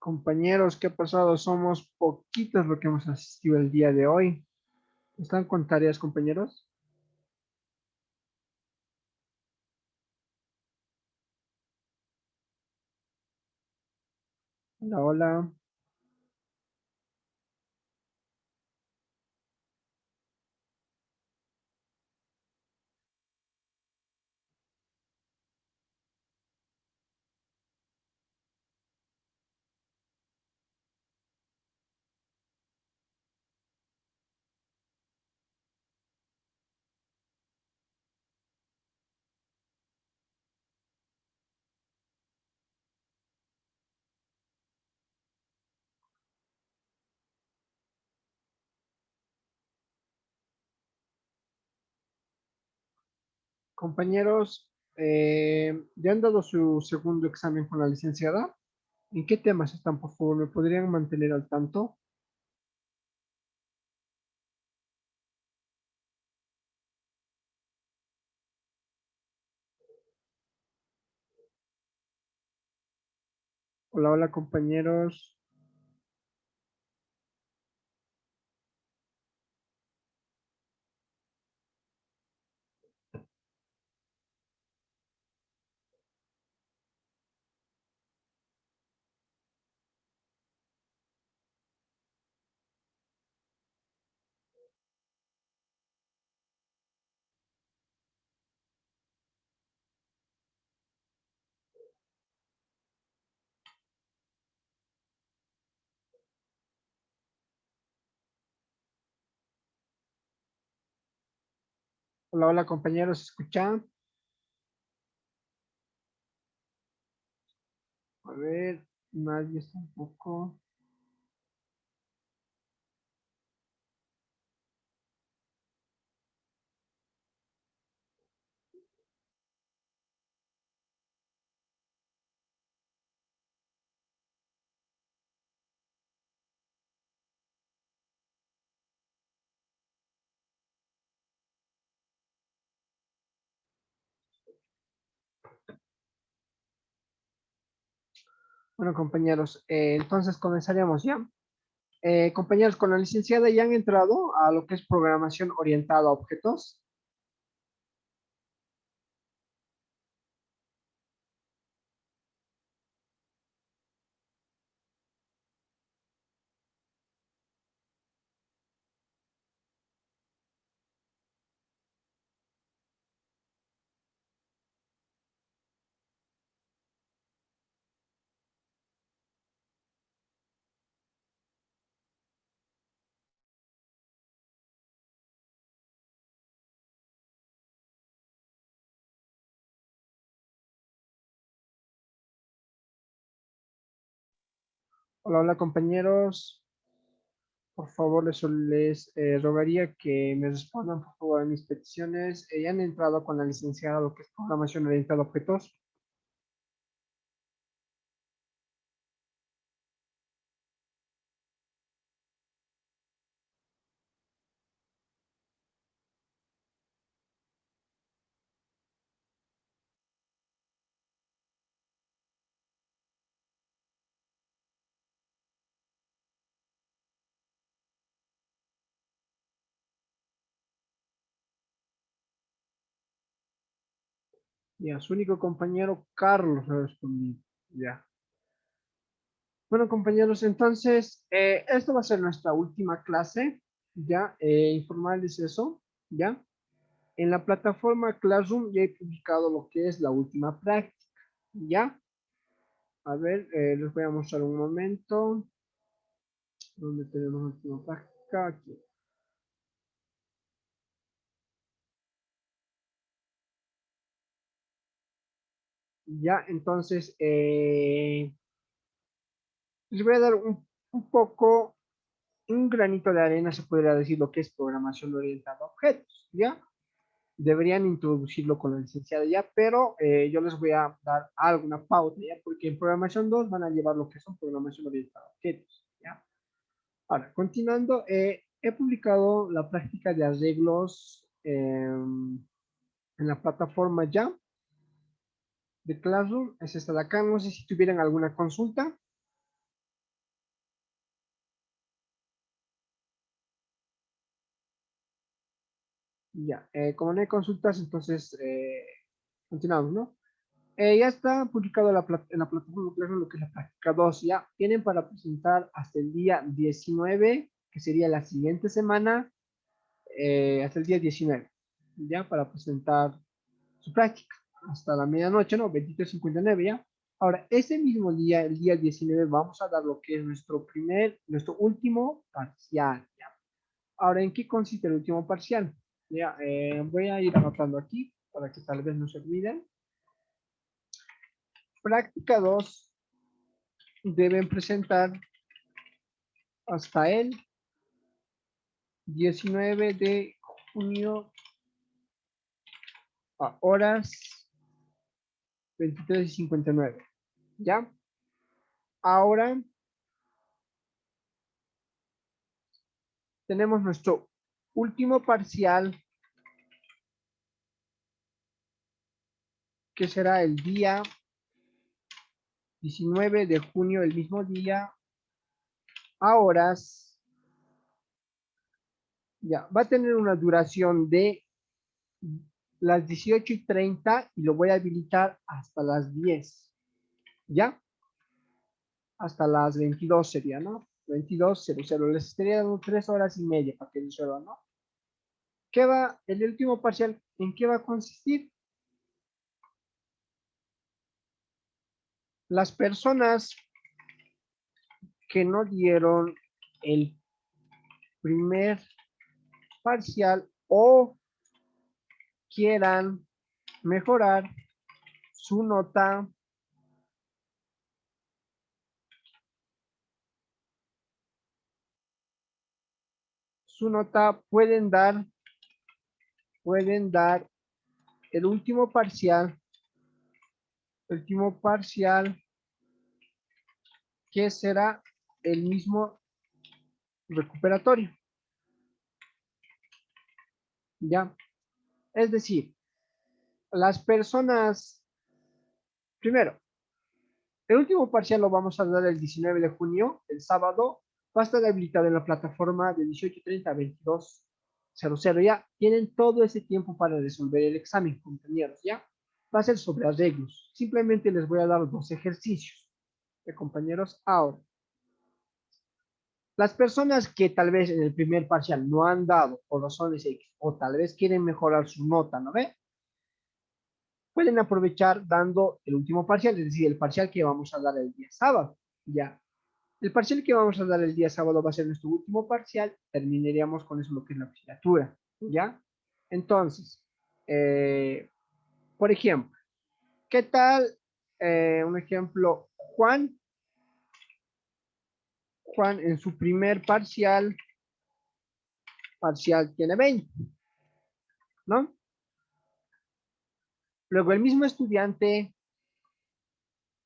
Compañeros, ¿qué ha pasado? Somos poquitos los que hemos asistido el día de hoy. ¿Están con tareas, compañeros? Hola, hola. Compañeros, ¿ya han dado su segundo examen con la licenciada? ¿En qué temas están, por favor? ¿Me podrían mantener al tanto? Hola, hola, compañeros. Hola, hola, compañeros. ¿Escuchan? A ver, nadie está un poco. Bueno, compañeros, entonces comenzaríamos ya. Compañeros, con la licenciada ya han entrado a lo que es programación orientada a objetos. Hola, hola compañeros. Por favor, les rogaría que me respondan por favor a mis peticiones. Ya han entrado con la licenciada lo que es programación orientada a objetos. Ya, su único compañero Carlos ha respondido. Ya. Bueno, compañeros, entonces, esto va a ser nuestra última clase. Ya, informarles eso. Ya. En la plataforma Classroom ya he publicado lo que es la última práctica. Ya. A ver, les voy a mostrar un momento. ¿Dónde tenemos la última práctica? Aquí. Ya, entonces, les voy a dar un poco, un granito de arena, se podría decir, lo que es programación orientada a objetos, ¿ya? Deberían introducirlo con la licenciada ya, pero yo les voy a dar alguna pauta, ¿ya? Porque en programación 2 van a llevar lo que son programación orientada a objetos, ¿ya? Ahora, continuando, he publicado la práctica de arreglos en la plataforma ya de Classroom, es esta de acá, no sé si tuvieran alguna consulta. Ya, como no hay consultas, entonces continuamos, ¿no? Ya está publicado en la plataforma Classroom lo que es la práctica 2. Ya tienen para presentar hasta el día 19, que sería la siguiente semana, hasta el día 19, ya para presentar su práctica. Hasta la medianoche, ¿no? 23:59 ya. Ahora, ese mismo día, el día 19, vamos a dar lo que es nuestro último parcial, ¿ya? Ahora, ¿en qué consiste el último parcial? Ya, voy a ir anotando aquí para que tal vez no se olviden. Práctica 2 deben presentar hasta el 19 de junio a horas 23:59. ¿Ya? Ahora tenemos nuestro último parcial, que será el día 19 de junio, el mismo día, a horas. Ya, va a tener una duración de las 18:30 y lo voy a habilitar hasta las 10. ¿Ya? Hasta las 22 sería, ¿no? 22:00. Les estaría dando 3 horas y media para que resuelvan, ¿no? ¿Qué va, el último parcial, en qué va a consistir? Las personas que no dieron el primer parcial o quieran mejorar su nota, pueden dar el último parcial que será el mismo recuperatorio, ¿ya? Es decir, las personas, primero, el último parcial lo vamos a dar el 19 de junio, el sábado, va a estar habilitado en la plataforma de 18:30 a 22:00, ya. Tienen todo ese tiempo para resolver el examen, compañeros, ya. Va a ser sobre arreglos. Simplemente les voy a dar 2 ejercicios, compañeros. Ahora, las personas que tal vez en el primer parcial no han dado por razones X, o tal vez quieren mejorar su nota, ¿no ve? Pueden aprovechar dando el último parcial, es decir, el parcial que vamos a dar el día sábado, ya. El parcial que vamos a dar el día sábado va a ser nuestro último parcial. Terminaríamos con eso lo que es la asignatura, ¿ya? Entonces, por ejemplo, ¿qué tal? Un ejemplo, Juan en su primer parcial tiene 20, ¿no? Luego el mismo estudiante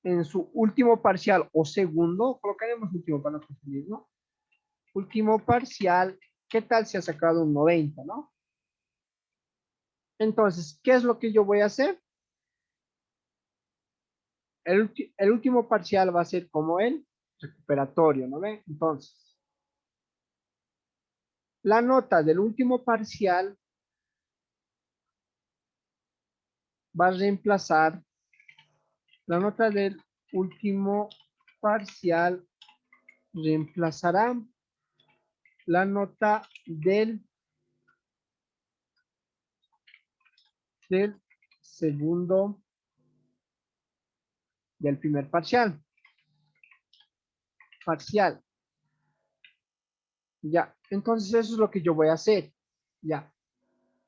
en su último parcial o segundo, colocaremos último para no confundir, ¿no? Último parcial, ¿qué tal si ha sacado un 90, ¿no? Entonces, ¿qué es lo que yo voy a hacer? El último parcial va a ser como el recuperatorio, ¿no ve? Entonces, la nota del último parcial va a reemplazar, la nota del último parcial reemplazará la nota del segundo, del primer parcial. Ya, entonces eso es lo que yo voy a hacer. Ya.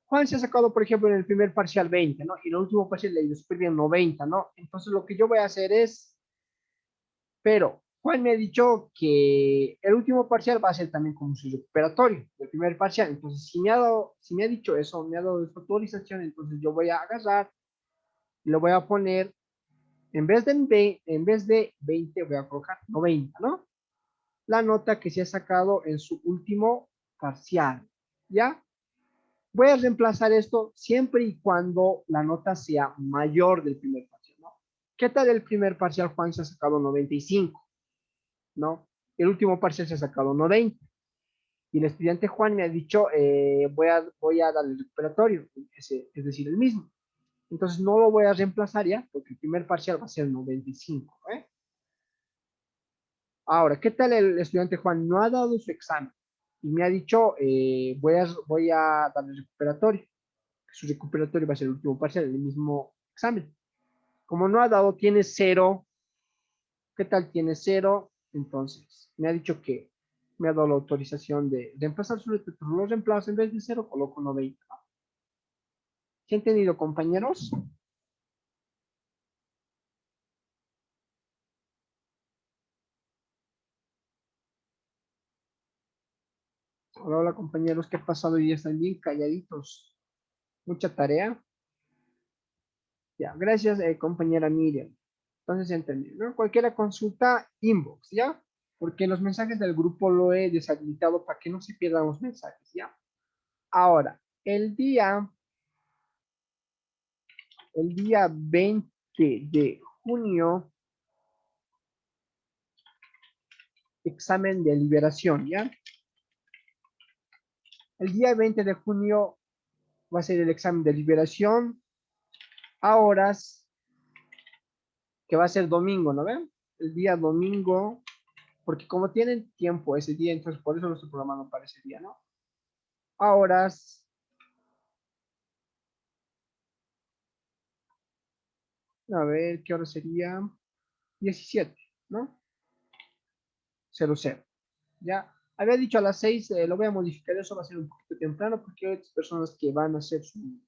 Juan se ha sacado, por ejemplo, en el primer parcial 20, ¿no? Y en el último parcial le ha ido súper bien 90, ¿no? Entonces lo que yo voy a hacer es, pero Juan me ha dicho que el último parcial va a ser también como su recuperatorio del primer parcial. Entonces, si me ha dicho eso, me ha dado esa autorización, entonces yo voy a agarrar y lo voy a poner, en vez de 20, voy a colocar 90, ¿no? La nota que se ha sacado en su último parcial, ¿ya? Voy a reemplazar esto siempre y cuando la nota sea mayor del primer parcial, ¿no? ¿Qué tal el primer parcial? Juan se ha sacado 95, ¿no? El último parcial se ha sacado 90. Y el estudiante Juan me ha dicho, voy a darle el recuperatorio, es decir, el mismo. Entonces no lo voy a reemplazar ya, porque el primer parcial va a ser 95, ¿eh? Ahora, ¿qué tal el estudiante Juan? No ha dado su examen y me ha dicho, voy a darle el recuperatorio. Su recuperatorio va a ser el último parcial, el mismo examen. Como no ha dado, tiene cero. ¿Qué tal tiene cero? Entonces, me ha dicho que me ha dado la autorización de reemplazar su letra, pero lo reemplazo en vez de cero, coloco 90. ¿Se han entendido, compañeros? Hola, hola, compañeros, ¿qué ha pasado? Y están bien calladitos. Mucha tarea. Ya, gracias, compañera Miriam. Entonces, entendí, ¿no? Cualquier consulta, inbox, ¿ya? Porque los mensajes del grupo lo he deshabilitado para que no se pierdan los mensajes, ¿ya? Ahora, el día 20 de junio, examen de liberación, ¿ya? El día 20 de junio va a ser el examen de liberación a horas, que va a ser domingo, ¿no ven? El día domingo, porque como tienen tiempo ese día, entonces por eso lo estoy programando para ese día, ¿no? A horas, a ver, ¿qué hora sería? 17, ¿no? 00. Ya, había dicho a las 6, lo voy a modificar, eso va a ser un poquito temprano, porque hay otras personas que van a hacer su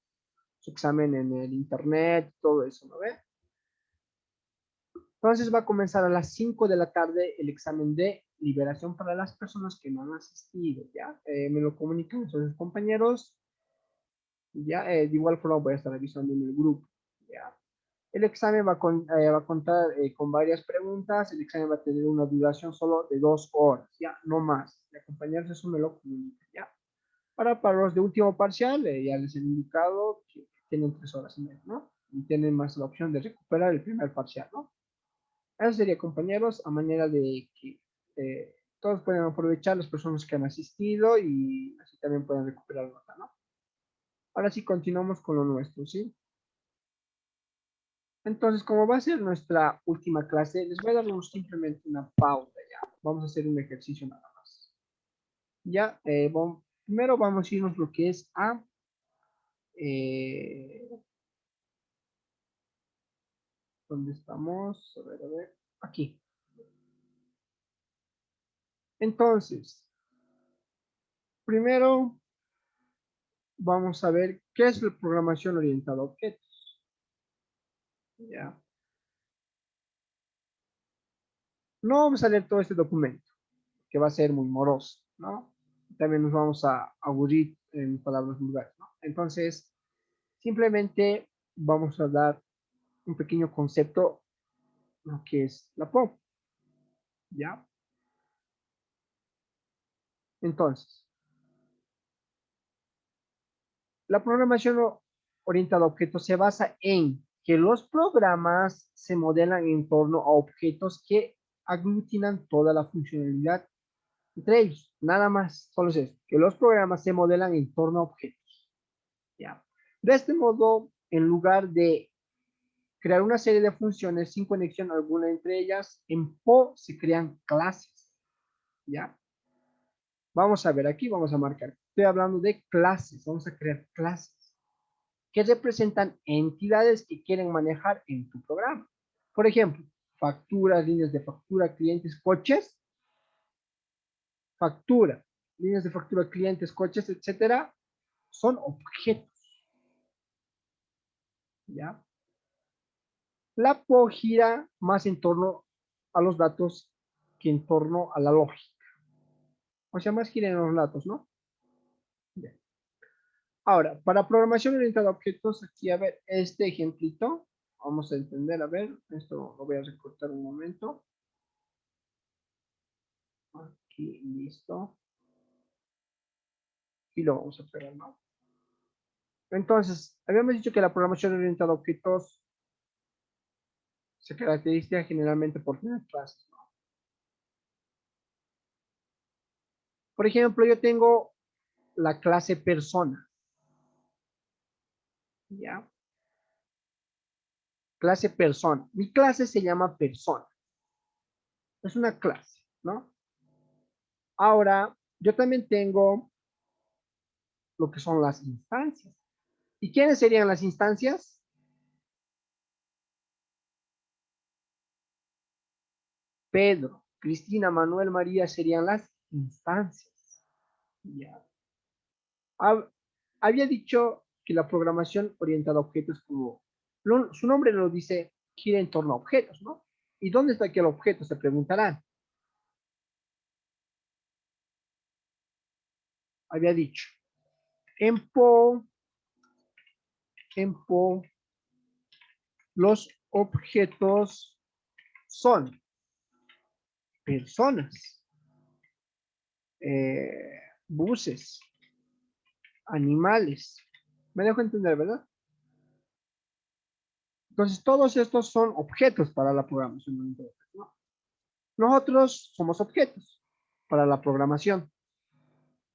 examen en el internet, todo eso, ¿no ve? Entonces va a comenzar a las 5 de la tarde el examen de liberación para las personas que no han asistido, ¿ya? Me lo comunican sus compañeros, ¿ya? De igual forma voy a estar avisando en el grupo, ¿ya? El examen va a contar con varias preguntas, el examen va a tener una duración solo de 2 horas, ¿ya? No más. De compañeros, eso me lo comunican, ¿ya? Para los de último parcial, ya les he indicado que tienen 3 horas y media, ¿no? Y tienen más la opción de recuperar el primer parcial, ¿no? Eso sería, compañeros, a manera de que todos pueden aprovechar, las personas que han asistido y así también pueden recuperar nota, ¿no? Ahora sí, continuamos con lo nuestro, ¿sí? Entonces, como va a ser nuestra última clase, les voy a dar simplemente una pausa ya. Vamos a hacer un ejercicio nada más. Ya, primero vamos a irnos lo que es eh, ¿dónde estamos? A ver, aquí. Entonces, primero vamos a ver qué es la programación orientada a objetos. Ya. No vamos a leer todo este documento, que va a ser muy moroso, ¿no? También nos vamos a aburrir en palabras vulgares, ¿no? Entonces, simplemente vamos a dar un pequeño concepto, lo que es la POP, ¿ya? Entonces, la programación orientada a objetos se basa en que los programas se modelan en torno a objetos que aglutinan toda la funcionalidad entre ellos. Nada más, solo es eso, que los programas se modelan en torno a objetos, ¿ya? De este modo, en lugar de crear una serie de funciones sin conexión alguna entre ellas, en PO se crean clases, ¿ya? Vamos a ver aquí, vamos a marcar. Estoy hablando de clases, vamos a crear clases que representan entidades que quieren manejar en tu programa. Por ejemplo, facturas, líneas de factura, clientes, coches, factura, líneas de factura, clientes, coches, etcétera, son objetos, ¿ya? La PO gira más en torno a los datos que en torno a la lógica. O sea, más gira en los datos, ¿no? Bien. Ahora, para programación orientada a objetos, aquí a ver este ejemplito, vamos a entender, a ver, esto lo voy a recortar un momento. Aquí, listo. Y lo vamos a pegar, ¿no? Entonces, habíamos dicho que la programación orientada a objetos se caracteriza generalmente por tener clases, ¿no? Por ejemplo, yo tengo la clase persona. ¿Ya? Clase persona. Mi clase se llama persona. Es una clase, ¿no? Ahora, yo también tengo lo que son las instancias. ¿Y quiénes serían las instancias? Pedro, Cristina, Manuel, María serían las instancias. ¿Ya? Había dicho que la programación orientada a objetos, como su nombre lo dice, gira en torno a objetos, ¿no? ¿Y dónde está aquel objeto? Se preguntarán. Había dicho, en Po, los objetos son personas, buses, animales. ¿Me dejo entender, verdad? Entonces, todos estos son objetos para la programación, ¿no? Nosotros somos objetos para la programación.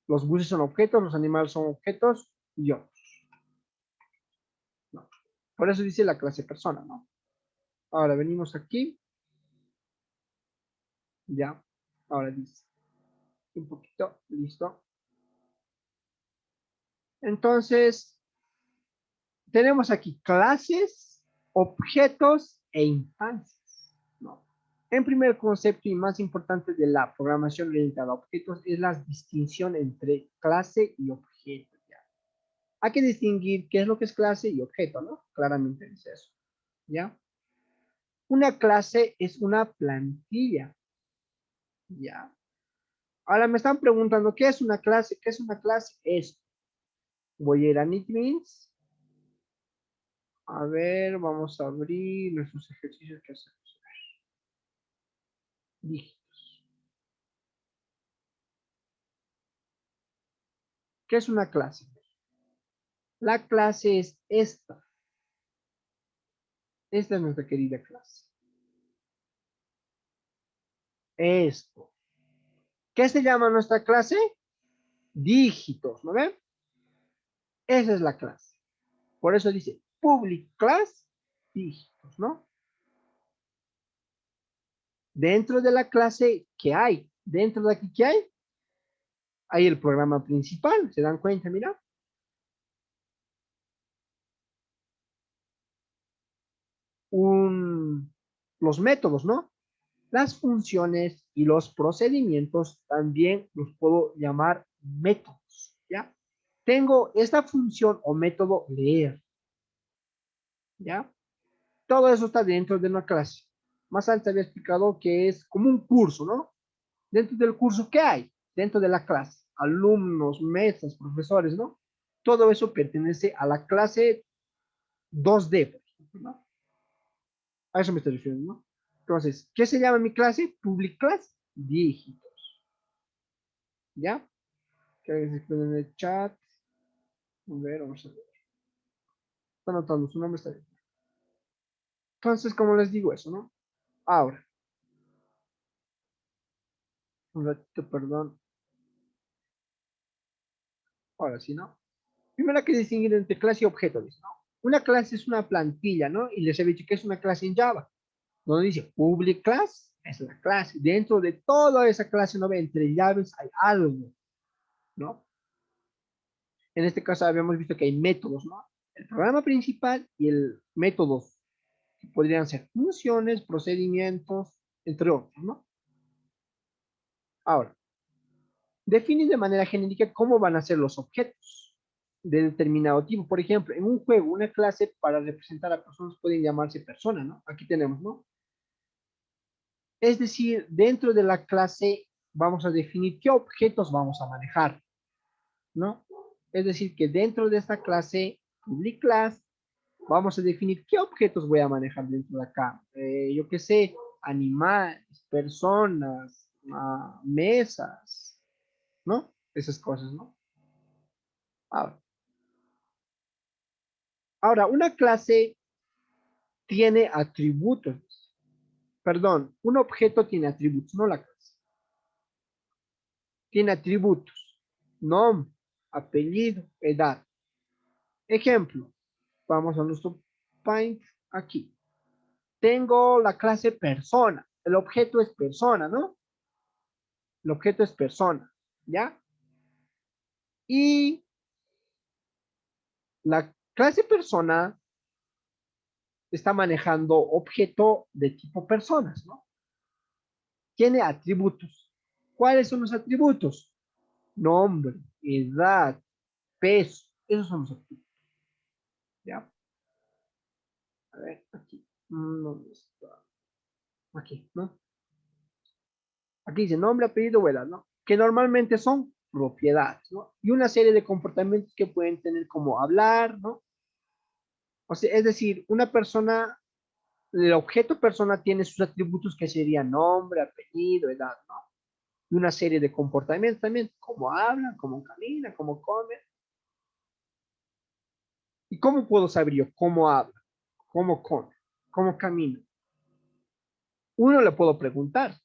Los buses son objetos, los animales son objetos y yo. ¿No? Por eso dice la clase persona, ¿no? Ahora venimos aquí. Ya. Ahora dice. Un poquito. Listo. Entonces, tenemos aquí clases, objetos e instancias, ¿no? En primer concepto y más importante de la programación orientada a objetos es la distinción entre clase y objeto. ¿Ya? Hay que distinguir qué es lo que es clase y objeto, ¿no? Claramente es eso. ¿Ya? Una clase es una plantilla. ¿Ya? Ahora me están preguntando, ¿qué es una clase? ¿Qué es una clase? Es, voy a ir a NetBeans. A ver, vamos a abrir nuestros ejercicios que hacemos. Dígitos. ¿Qué es una clase? La clase es esta. Esta es nuestra querida clase. Esto. ¿Qué se llama nuestra clase? Dígitos, ¿no ven? Esa es la clase. Por eso dice public class dígitos, ¿no? Dentro de la clase, ¿qué hay? Dentro de aquí, ¿qué hay? Hay el programa principal, ¿se dan cuenta? Mira. Los métodos, ¿no? Las funciones y los procedimientos también los puedo llamar métodos, ¿ya? Tengo esta función o método leer, ¿ya? Todo eso está dentro de una clase. Más antes había explicado que es como un curso, ¿no? Dentro del curso, ¿qué hay? Dentro de la clase, alumnos, mesas, profesores, ¿no? Todo eso pertenece a la clase 2D, por ejemplo, ¿no? A eso me estoy refiriendo, ¿no? Entonces, ¿qué se llama mi clase? Public class, dígitos, ¿ya? Que se escriben en el chat. A ver, vamos a ver. Está anotando su nombre, está bien. Entonces, como les digo eso, ¿no? Ahora, un ratito, perdón. Ahora sí, ¿no? Primero hay que distinguir entre clase y objeto, ¿no? Una clase es una plantilla, ¿no? Y les he dicho que es una clase en Java. Donde dice public class, es la clase. Dentro de toda esa clase, ¿no? Entre llaves hay algo, ¿no? En este caso habíamos visto que hay métodos, ¿no? El programa principal y el métodos, que podrían ser funciones, procedimientos, entre otros, ¿no? Ahora, define de manera genérica cómo van a ser los objetos de determinado tipo. Por ejemplo, en un juego, una clase para representar a personas pueden llamarse persona, ¿no? Aquí tenemos, ¿no? Es decir, dentro de la clase vamos a definir qué objetos vamos a manejar, ¿no? Es decir, que dentro de esta clase, public class, vamos a definir qué objetos voy a manejar dentro de acá. Yo qué sé, animales, personas, mesas, ¿no? Esas cosas, ¿no? Ahora, una clase tiene atributos. Perdón, un objeto tiene atributos, no la clase. tiene atributos, nombre, apellido, edad. Ejemplo, vamos a nuestro Paint aquí. Tengo la clase persona, el objeto es persona, ¿no? El objeto es persona, ¿ya? Y la clase persona está manejando objeto de tipo personas, ¿no? Tiene atributos. ¿Cuáles son los atributos? Nombre, edad, peso. Esos son los atributos. ¿Ya? A ver, aquí. ¿Dónde está? Aquí, ¿no? Aquí dice nombre, apellido o edad, ¿no? Que normalmente son propiedades, ¿no? Y una serie de comportamientos que pueden tener como hablar, ¿no? O sea, es decir, una persona, el objeto persona tiene sus atributos que serían nombre, apellido, edad, ¿no? Y una serie de comportamientos también, cómo habla, cómo camina, cómo come. ¿Y cómo puedo saber yo cómo habla, cómo come, cómo camina? Uno, le puedo preguntar.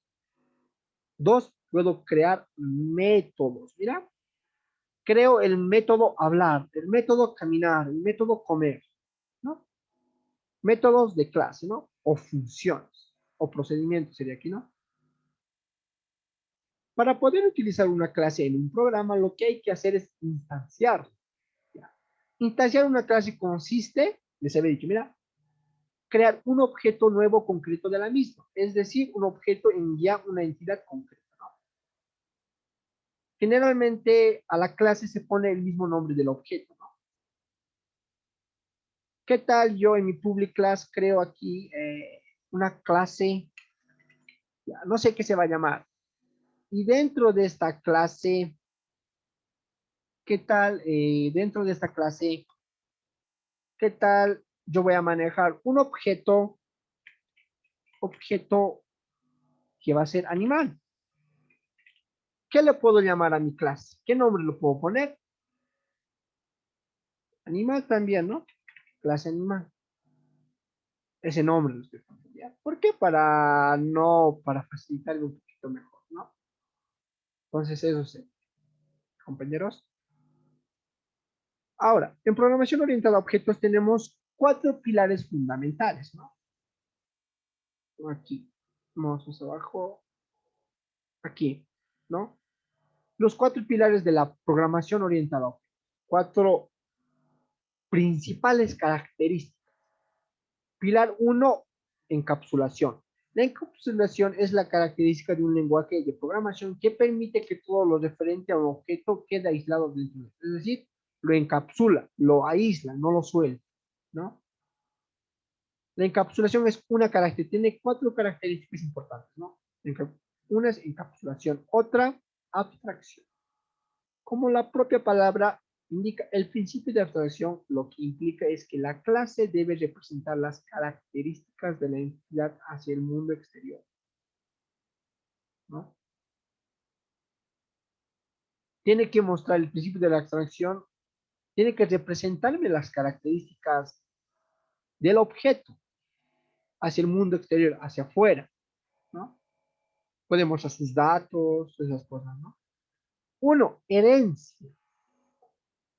Dos, puedo crear métodos. Mira, creo el método hablar, el método caminar, el método comer, ¿no? Métodos de clase, ¿no? O funciones, o procedimientos sería aquí, ¿no? Para poder utilizar una clase en un programa, lo que hay que hacer es instanciar. ¿Ya? Instanciar una clase consiste, les había dicho, mira, crear un objeto nuevo concreto de la misma, es decir, un objeto en ya una entidad concreta, ¿no? Generalmente a la clase se pone el mismo nombre del objeto, ¿no? ¿Qué tal yo en mi public class creo aquí una clase, ya, no sé qué se va a llamar, y dentro de esta clase, ¿qué tal dentro de esta clase, qué tal yo voy a manejar un objeto que va a ser animal? ¿Qué le puedo llamar a mi clase? ¿Qué nombre le puedo poner? Animal también, ¿no? Clase animal. Ese nombre lo estoy poniendo, ¿ya? ¿Por qué? Para no, para facilitarlo un poquito mejor, ¿no? Entonces, eso sí, compañeros. Ahora, en programación orientada a objetos tenemos cuatro pilares fundamentales, ¿no? Aquí, vamos hacia abajo, aquí, ¿no? Los cuatro pilares de la programación orientada a objetos. Cuatro principales características. Pilar uno, encapsulación. La encapsulación es la característica de un lenguaje de programación que permite que todo lo referente a un objeto quede aislado dentro de él. Es decir, lo encapsula, lo aísla, no lo suelta, ¿no? La encapsulación es una característica, tiene cuatro características importantes, ¿no? Una es encapsulación, otra, abstracción. Como la propia palabra indica, el principio de abstracción lo que implica es que la clase debe representar las características de la entidad hacia el mundo exterior, ¿no? Tiene que mostrar el principio de la abstracción, tiene que representarme las características del objeto hacia el mundo exterior, hacia afuera, ¿no? Puede mostrar sus datos, esas cosas, ¿no? Uno, herencia,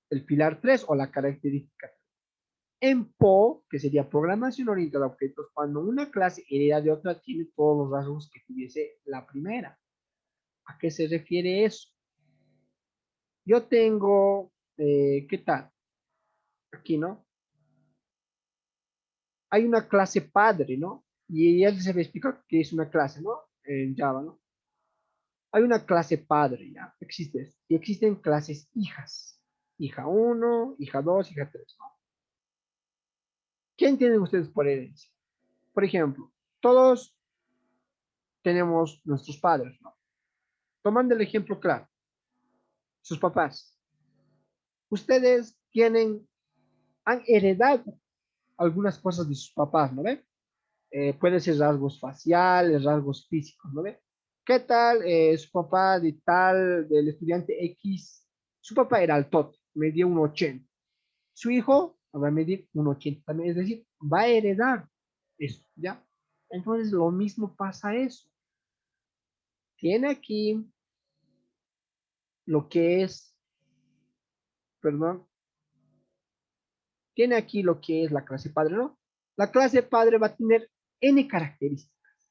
el pilar 3 o la característica en PO, que sería programación orientada a objetos, cuando una clase hereda de otra, tiene todos los rasgos que tuviese la primera. ¿A qué se refiere eso? Yo tengo, ¿qué tal? Aquí, ¿no? Hay una clase padre, ¿no? Y ya se me explica qué es una clase, ¿no? En Java, ¿no? Hay una clase padre, ¿ya? Existe. Y existen clases hijas. Hija uno, hija 2, hija 3, ¿no? ¿Qué entienden ustedes por herencia? Por ejemplo, todos tenemos nuestros padres, ¿no? Tomando el ejemplo claro, sus papás. Ustedes han heredado algunas cosas de sus papás, ¿no ven? Pueden ser rasgos faciales, rasgos físicos, ¿no ven? ¿Qué tal su papá de tal, del estudiante X? Su papá era altote, medía 1,80. Su hijo va a medir 1,80 también, es decir, va a heredar eso, ¿ya? Entonces lo mismo pasa eso. Tiene aquí lo que es, perdón, tiene aquí lo que es la clase padre, ¿no? La clase padre va a tener n características,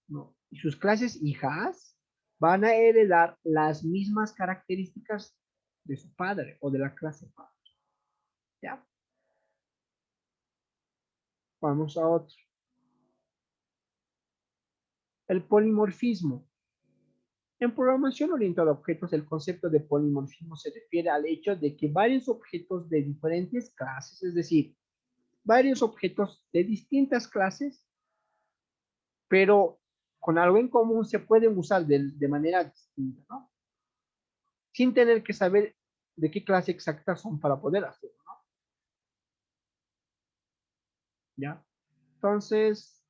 ¿no? Y sus clases hijas van a heredar las mismas características de su padre o de la clase padre, ¿ya? Vamos a otro. El polimorfismo. En programación orientada a objetos, el concepto de polimorfismo se refiere al hecho de que varios objetos de diferentes clases, es decir, varios objetos de distintas clases, pero con algo en común, se pueden usar de manera distinta, ¿no? Sin tener que saber de qué clase exacta son para poder hacerlo, ¿no? ¿Ya? Entonces,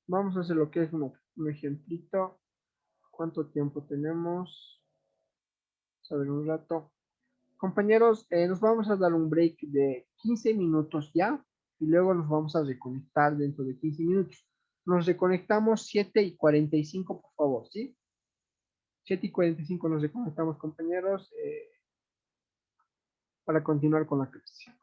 vamos a hacer lo que es un ejemplito. ¿Cuánto tiempo tenemos? Vamos a ver un rato. Compañeros, nos vamos a dar un break de 15 minutos ya y luego nos vamos a reconectar dentro de 15 minutos. Nos reconectamos 7:45, por favor, ¿sí? 7:45 nos reconectamos, compañeros, para continuar con la clase.